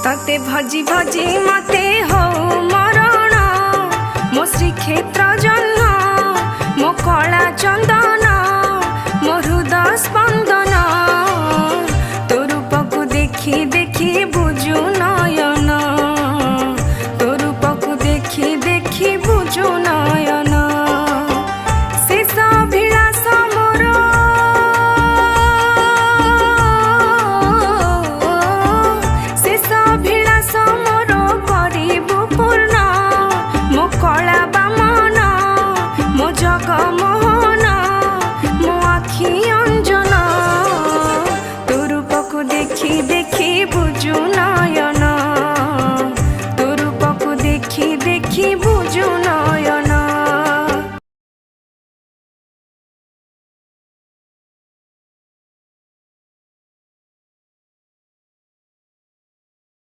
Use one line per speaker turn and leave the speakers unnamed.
तते भजी भजी मते हो मरण मो श्रीक्षेत्र जन्म मो कला चंदन मो हृदय स्पंदन तो रूप को देखी देखी बुझु नयन